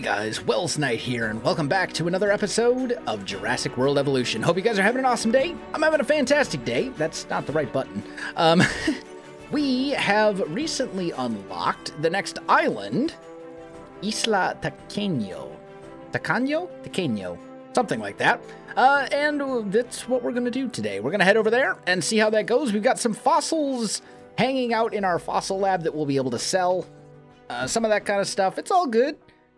guys, Wells Knight here, and welcome back to another episode of Jurassic World Evolution. Hope you guys are having an awesome day. I'm having a fantastic day. That's not the right button. We have recently unlocked the next island, Isla Taqueño. Taqueño? Something like that. And that's what we're going to do today. We're going to head over there and see how that goes. We've got some fossils hanging out in our fossil lab that we'll be able to sell. Some of that kind of stuff. It's all good.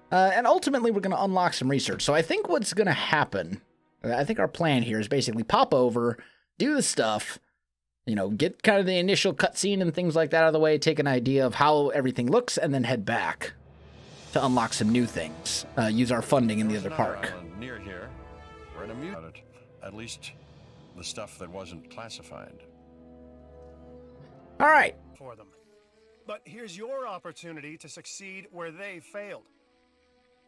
And ultimately, we're going to unlock some research. So I think what's going to happen, I think our plan here is basically pop over, do the stuff, you know, get kind of the initial cutscene and things like that out of the way, take an idea of how everything looks, and then head back to unlock some new things. Use our funding in the other park. Near here, we're in a mute. At least the stuff that wasn't classified. All right. For them. But here's your opportunity to succeed where they failed.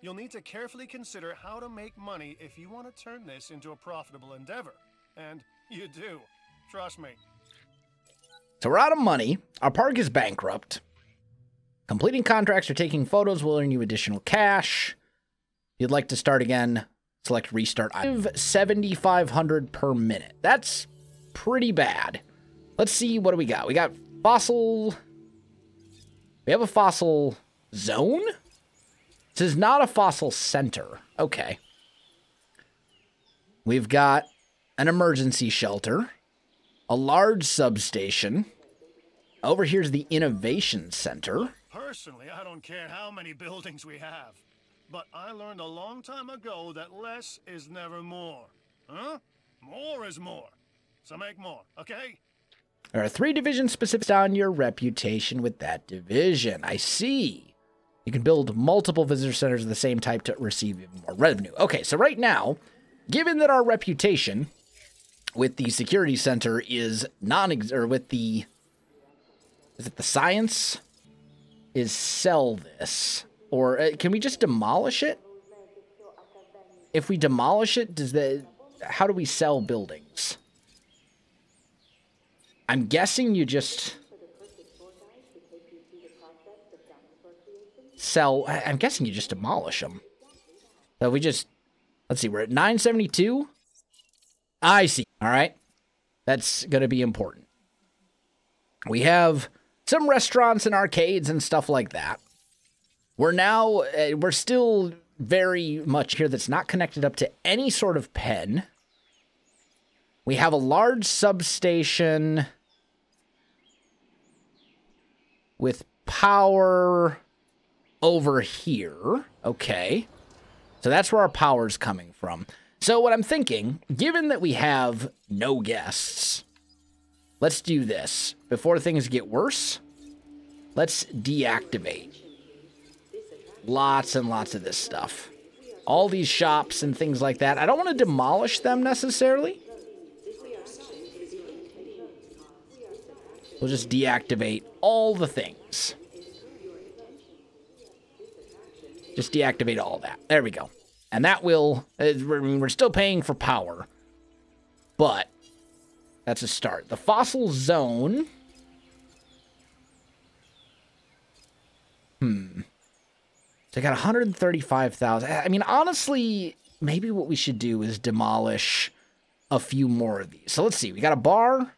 You'll need to carefully consider how to make money if you want to turn this into a profitable endeavor. And you do. Trust me. So we're out of money. Our park is bankrupt. Completing contracts or taking photos will earn you additional cash. If you'd like to start again, select restart. 7,500 per minute. That's pretty bad. Let's see, what do we got? We got fossil... We have a fossil zone? This is not a fossil center. Okay. We've got an emergency shelter, a large substation. Over here's the innovation center. Personally, I don't care how many buildings we have. But I learned a long time ago that less is never more. Huh? More is more. So make more, okay? There are 3 divisions specific on your reputation with that division. I see. You can build multiple visitor centers of the same type to receive even more revenue. Okay, so right now, given that our reputation with the security center is with the... Is it the science? Is sell this. Or can we just demolish it? If we demolish it, how do we sell buildings? I'm guessing you just... sell... I'm guessing you just demolish them. So we just... Let's see, we're at 972. I see. All right. That's going to be important. We have some restaurants and arcades and stuff like that. We're now... we're still very much here that's not connected up to any sort of pen. We have a large substation with power over here. Okay. So that's where our power's coming from. So what I'm thinking, given that we have no guests, let's do this. Before things get worse, let's deactivate lots and lots of this stuff. All these shops and things like that. I don't want to demolish them necessarily. We'll just deactivate all the things. Just deactivate all that. There we go. And that will... I mean, we're still paying for power. But that's a start. The fossil zone... So I got 135,000. I mean, honestly, maybe what we should do is demolish a few more of these. So let's see. We got a bar...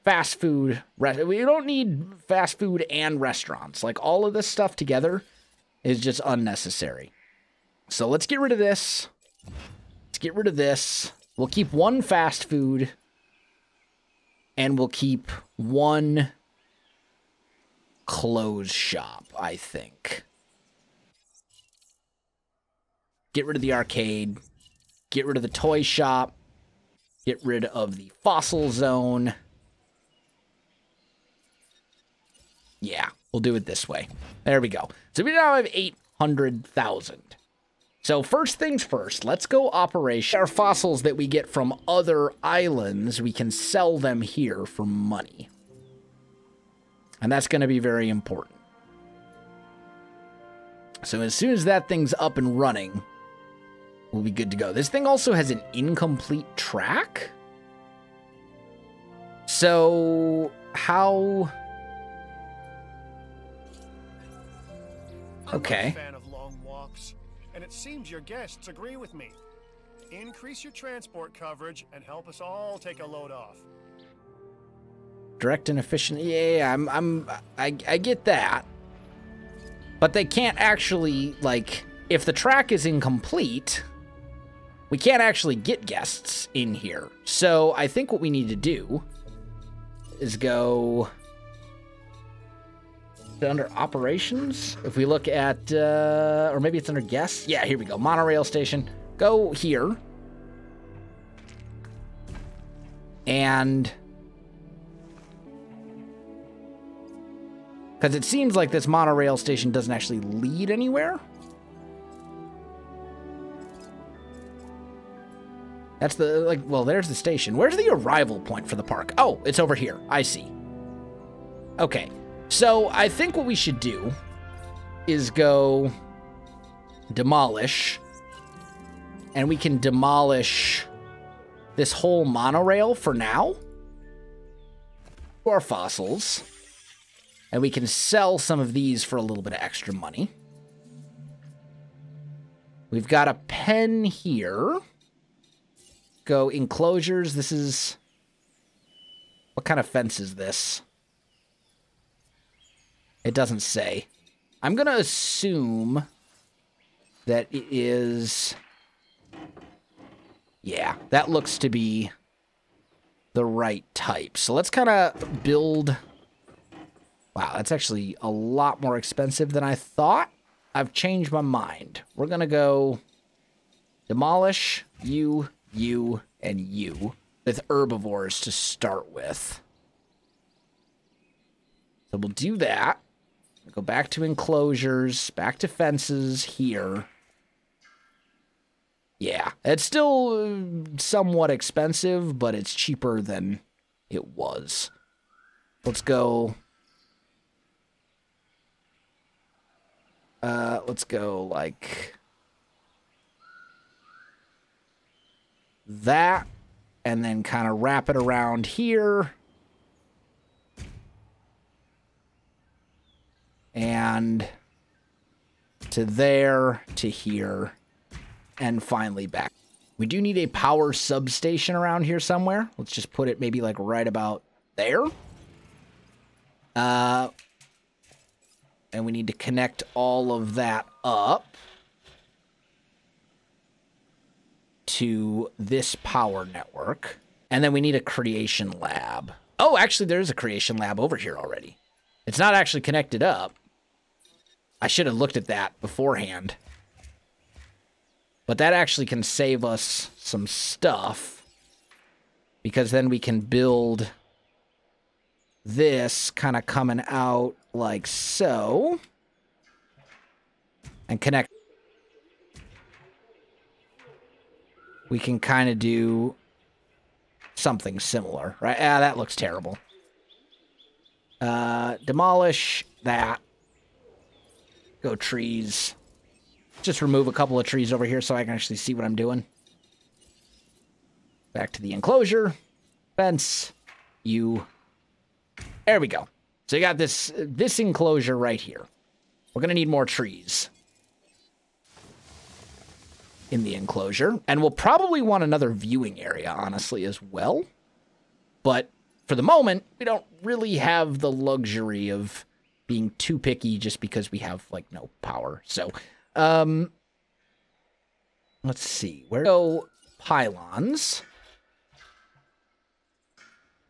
Fast food. We don't need fast food and restaurants. Like, all of this stuff together is just unnecessary. So let's get rid of this. Let's get rid of this. We'll keep one fast food. And we'll keep one clothes shop, I think. Get rid of the arcade. Get rid of the toy shop. Get rid of the fossil zone. Yeah, we'll do it this way. There we go. So we now have 800,000. So first things first, let's go operation. Our fossils that we get from other islands, we can sell them here for money. And that's going to be very important. So as soon as that thing's up and running, we'll be good to go. This thing also has an incomplete track. So how... Okay. I'm a fan of long walks, and it seems your guests agree with me. Increase your transport coverage and help us all take a load off. Direct and efficient. Yeah, I get that. But they can't actually, like, if the track is incomplete, we can't actually get guests in here. So I think what we need to do is go under operations. If we look at, or maybe it's under guests. Yeah, here we go. Monorail station. Go here. And because it seems like this monorail station doesn't actually lead anywhere. That's the, like, well, there's the station. Where's the arrival point for the park? Oh, it's over here. I see. Okay. So I think what we should do is go demolish. And we can demolish this whole monorail for now. Or fossils. And we can sell some of these for a little bit of extra money. We've got a pen here. Go enclosures. This is... what kind of fence is this? It doesn't say. I'm going to assume that it is... yeah, that looks to be the right type. So let's kind of build... wow, that's actually a lot more expensive than I thought. I've changed my mind. We're going to go demolish you, and you with herbivores to start with. So we'll do that. Go back to enclosures, back to fences here. Yeah, it's still somewhat expensive, but it's cheaper than it was. Let's go... let's go like that, and then kind of wrap it around here. And to there, to here, and finally back. We do need a power substation around here somewhere. Let's just put it maybe like right about there. And we need to connect all of that up to this power network. And then we need a creation lab. Oh, actually, there's a creation lab over here already. It's not actually connected up. I should have looked at that beforehand. But that actually can save us some stuff, because then we can build this kind of coming out like so, and connect. We can kind of do something similar, right? Ah, that looks terrible. Demolish that. Go trees. Just remove a couple of trees over here so I can actually see what I'm doing. Back to the enclosure. Fence. You. There we go. So you got this enclosure right here. We're going to need more trees in the enclosure. And we'll probably want another viewing area, honestly, as well. But for the moment, we don't really have the luxury of being too picky just because we have, like, no power. So, let's see. Where go pylons?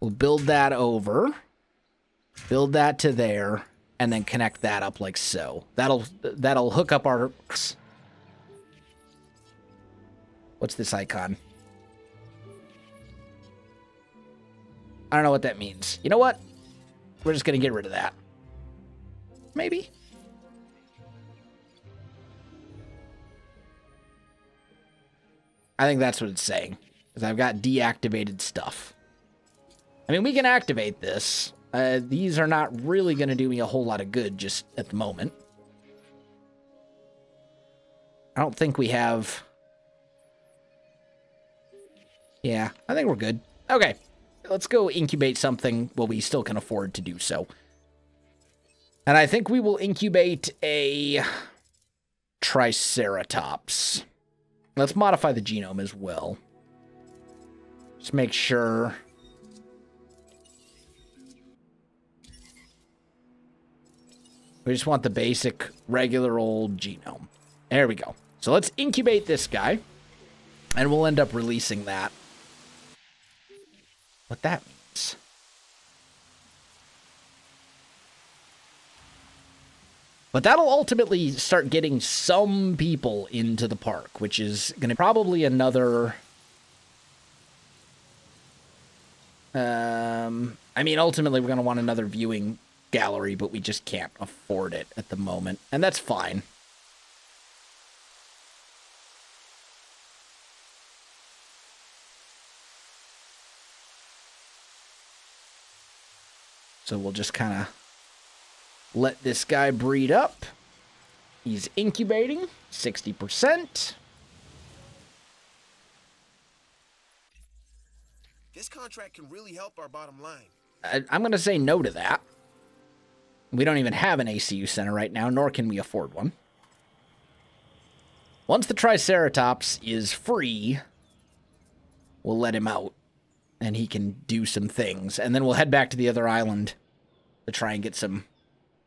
We'll build that over. Build that to there, and then connect that up like so. That'll hook up our... What's this icon? I don't know what that means. You know what? We're just going to get rid of that. Maybe? I think that's what it's saying, because I've got deactivated stuff. I mean, we can activate this. These are not really going to do me a whole lot of good just at the moment. I don't think we have... Yeah, I think we're good. Okay, let's go incubate something while we still can afford to do so. And I think we will incubate a Triceratops. Let's modify the genome as well. Just make sure. We just want the basic, regular old genome. There we go. So let's incubate this guy, and we'll end up releasing that. What that means. But that'll ultimately start getting some people into the park, which is going to probably another... I mean, ultimately, we're going to want another viewing gallery, but we just can't afford it at the moment, and that's fine. So we'll just kind of let this guy breed up. He's incubating, 60%. This contract can really help our bottom line. I'm going to say no to that. We don't even have an ACU center right now, nor can we afford one. Once the Triceratops is free, we'll let him out, and he can do some things. And then we'll head back to the other island to try and get some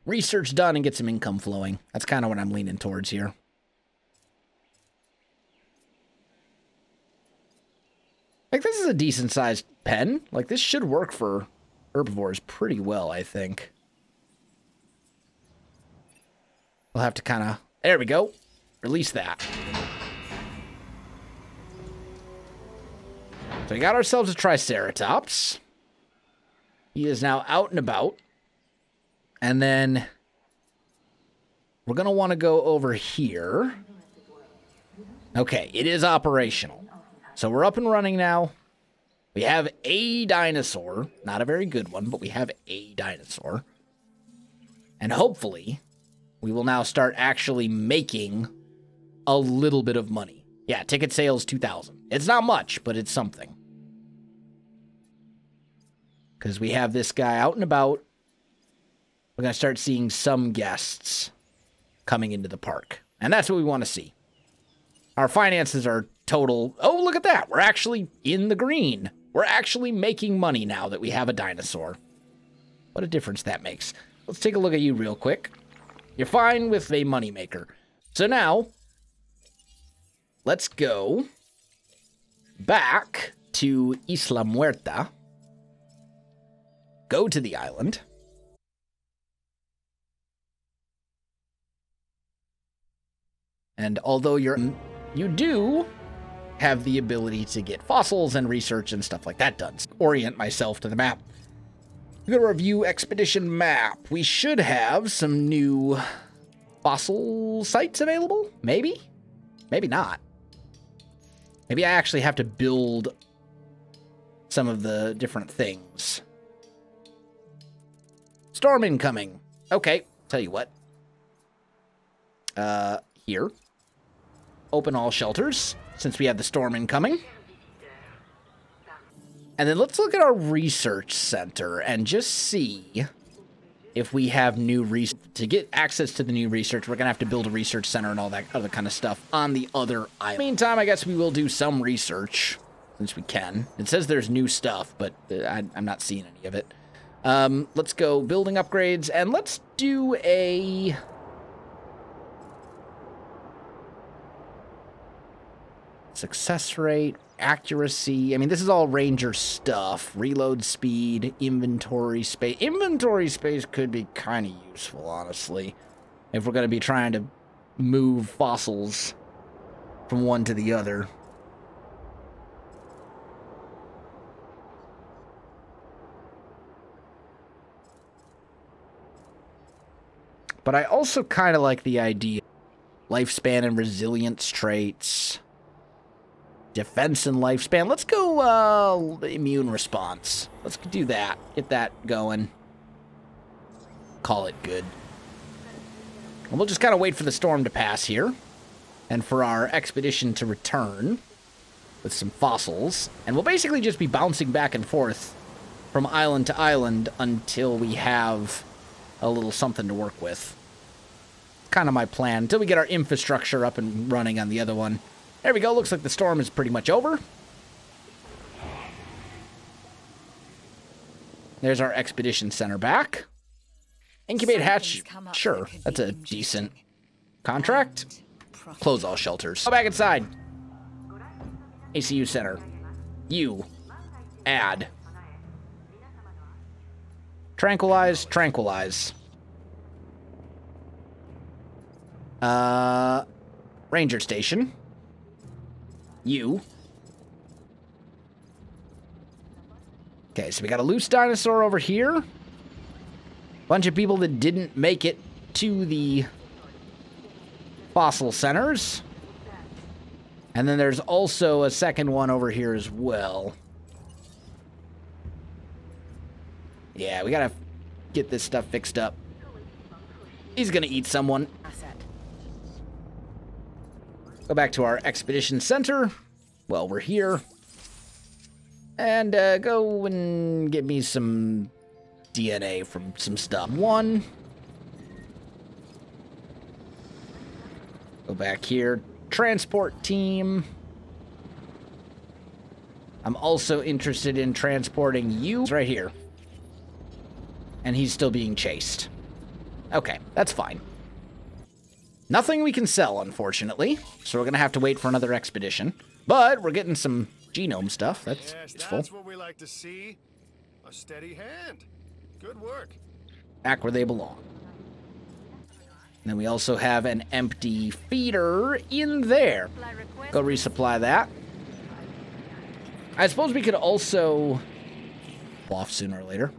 research done and get some income flowing. That's kind of what I'm leaning towards here. Like, this is a decent-sized pen. Like, this should work for herbivores pretty well, I think. We'll have to kind of... There we go. Release that. So we got ourselves a Triceratops. He is now out and about. And then we're going to want to go over here. Okay, it is operational. So we're up and running now. We have a dinosaur. Not a very good one, but we have a dinosaur. And hopefully, we will now start actually making a little bit of money. Yeah, ticket sales 2,000. It's not much, but it's something. Because we have this guy out and about. We're going to start seeing some guests coming into the park. And that's what we want to see. Our finances are total... Oh, look at that. We're actually in the green. We're actually making money now that we have a dinosaur. What a difference that makes. Let's take a look at you real quick. You're fine with a moneymaker. So now, let's go back to Isla Muerta. Go to the island. And although you do have the ability to get fossils and research and stuff like that done. Orient myself to the map. We're going to review expedition map. We should have some new fossil sites available. Maybe? Maybe not. Maybe I actually have to build some of the different things. Storm incoming. Okay, tell you what. Here. Open all shelters, since we have the storm incoming. And then let's look at our research center and just see if we have new research. To get access to the new research, we're going to have to build a research center and all that other kind of stuff on the other island. Meantime, I guess we will do some research, since we can. It says there's new stuff, but I'm not seeing any of it. Let's go building upgrades, and let's do a... Success rate, accuracy. I mean, this is all ranger stuff. Reload speed, inventory space. Inventory space could be kind of useful, honestly, if we're going to be trying to move fossils from one to the other. But I also kind of like the idea. Lifespan and resilience traits. Defense and lifespan. Let's go immune response. Let's do that. Get that going. Call it good. And we'll just kind of wait for the storm to pass here. And for our expedition to return with some fossils. And we'll basically just be bouncing back and forth from island to island until we have a little something to work with. kind of my plan until we get our infrastructure up and running on the other one. There we go. Looks like the storm is pretty much over. There's our expedition center back. Incubate hatch. Sure, that's a decent contract. Close all shelters. Go back inside. ACU center. You. Add. Tranquilize. Tranquilize. Ranger station. You. Okay, so we got a loose dinosaur over here. Bunch of people that didn't make it to the fossil centers. And then there's also a second one over here as well. Yeah, we gotta get this stuff fixed up. He's gonna eat someone. Go back to our expedition center. Well, we're here. And go and get me some DNA from some stuff. One. Go back here. Transport team. I'm also interested in transporting you right here. And he's still being chased. Okay, that's fine. Nothing we can sell, unfortunately. So we're going to have to wait for another expedition. But we're getting some genome stuff. That's useful. That's what we like to see. A steady hand. Good work. Back where they belong. And then we also have an empty feeder in there. Go resupply that. I suppose we could also pull off sooner or later.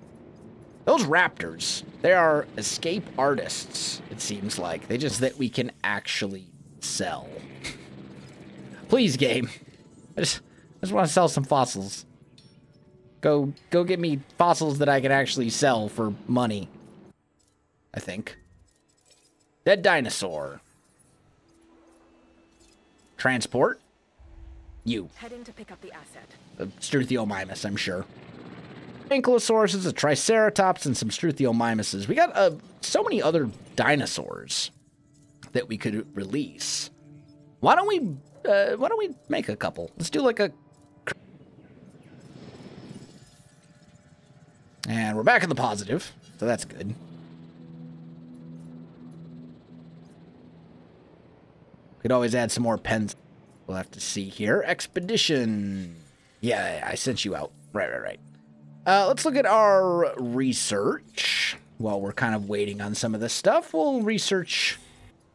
Those raptors, they are escape artists, it seems like. They just that we can actually sell. Please, game. I just want to sell some fossils. Go get me fossils that I can actually sell for money. I think. Dead dinosaur. Transport. You. Heading to pick up the asset. A Struthiomimus, I'm sure. Ankylosaurus, a Triceratops, and some Struthiomimuses. We got so many other dinosaurs that we could release. Why don't we make a couple? Let's do like a... And we're back in the positive, so that's good. Could always add some more pens. We'll have to see here. Expedition. Yeah, I sent you out. Right. Let's look at our research. While we're kind of waiting on some of this stuff, we'll research.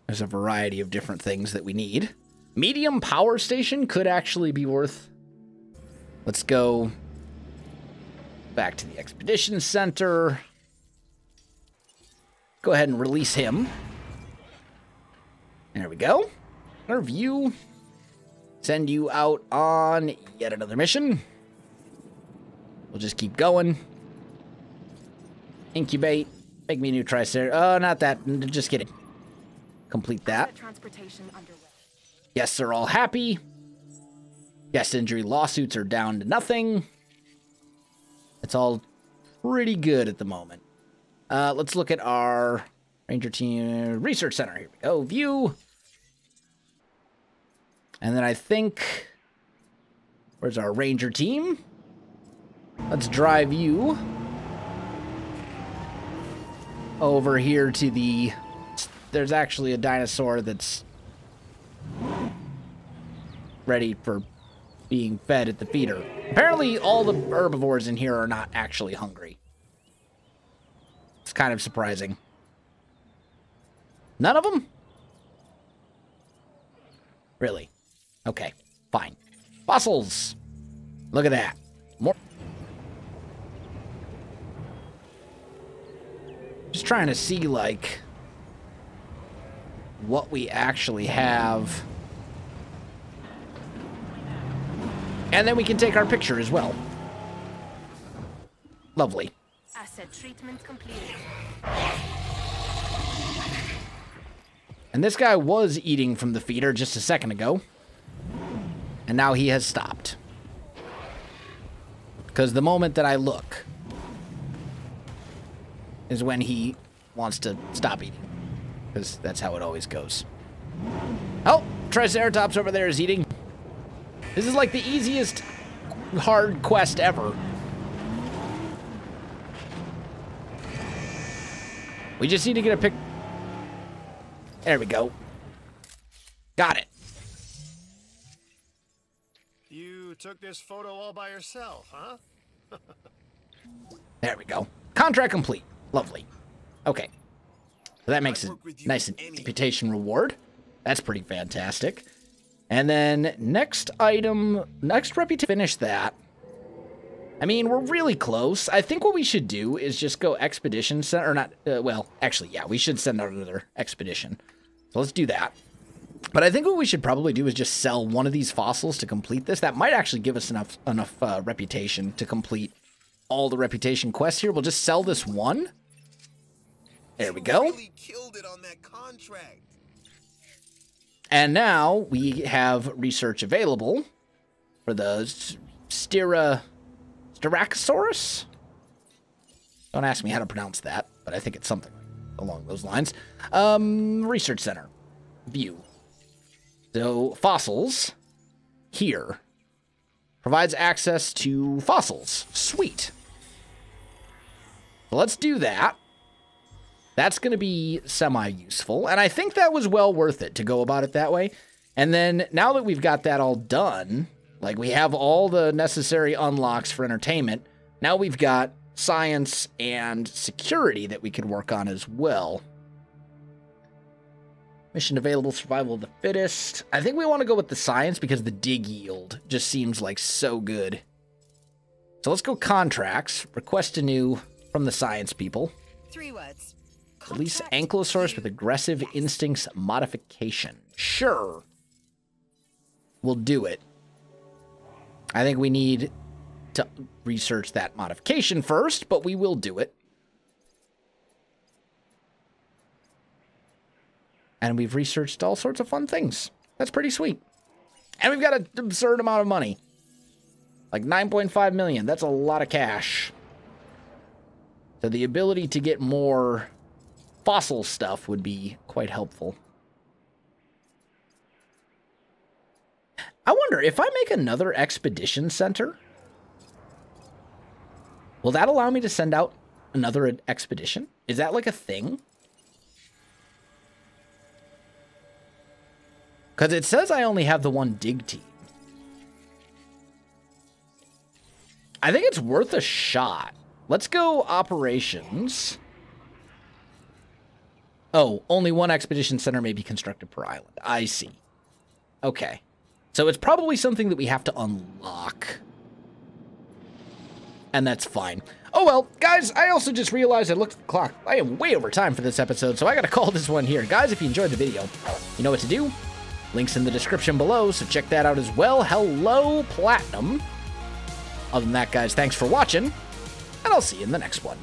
There's a variety of different things that we need. Medium power station could actually be worth. Let's go back to the expedition center. Go ahead and release him. There we go. Review. Send you out on yet another mission. We'll just keep going. Incubate. Make me a new Tricer. Oh, not that. Just kidding. Complete that. Transportation underway. Yes, they're all happy. Yes, injury lawsuits are down to nothing. It's all pretty good at the moment. Let's look at our Ranger Team Research Center. Here we go. View. And then I think... Where's our Ranger Team? Let's drive you over here to the... There's actually a dinosaur that's ready for being fed at the feeder. Apparently, all the herbivores in here are not actually hungry. It's kind of surprising. None of them? Really? Okay, fine. Fossils! Look at that. More. Just trying to see, like, what we actually have. And then we can take our picture as well. Lovely. Asset treatment completed. And this guy was eating from the feeder just a second ago. And now he has stopped. Because the moment that I look is when he wants to stop eating. because that's how it always goes. Oh, Triceratops over there is eating. This is like the easiest hard quest ever. We just need to get a pic. There we go. Got it. You took this photo all by yourself, huh? There we go. Contract complete. Lovely. Okay. So that makes a nice reputation reward. That's pretty fantastic. And then next item, next reputation, finish that. I mean, we're really close. I think what we should do is just go expedition center, or not, well, actually, yeah, we should send out another expedition. So let's do that. But I think what we should probably do is just sell one of these fossils to complete this. That might actually give us enough reputation to complete all the reputation quests here. We'll just sell this one. There we go. Really killed it on that contract. And now we have research available for the Styracosaurus. Don't ask me how to pronounce that, but I think it's something along those lines. Research center. View. So fossils here provides access to fossils. Sweet. So let's do that. That's going to be semi-useful, and I think that was well worth it to go about it that way. And then now that we've got that all done, like we have all the necessary unlocks for entertainment, now we've got science and security that we could work on as well. Mission available, survival of the fittest. I think we want to go with the science because the dig yield just seems like so good. So let's go contracts. Request anew from the science people. 3 words. Release Ankylosaurus with aggressive instincts modification. Sure. We'll do it. I think we need to research that modification first, but we will do it. And we've researched all sorts of fun things. That's pretty sweet. And we've got an absurd amount of money. Like 9.5 million. That's a lot of cash. So the ability to get more fossil stuff would be quite helpful. I wonder, if I make another expedition center, will that allow me to send out another expedition? Is that like a thing? Because it says I only have the one dig team. I think it's worth a shot. Let's go operations. Oh, only one expedition center may be constructed per island. I see. Okay. So it's probably something that we have to unlock. And that's fine. Oh well, guys, I also just realized I looked at the clock. I am way over time for this episode, so I gotta call this one here. Guys, if you enjoyed the video, you know what to do. Links in the description below, so check that out as well. Hello, Platinum. Other than that, guys, thanks for watching, and I'll see you in the next one.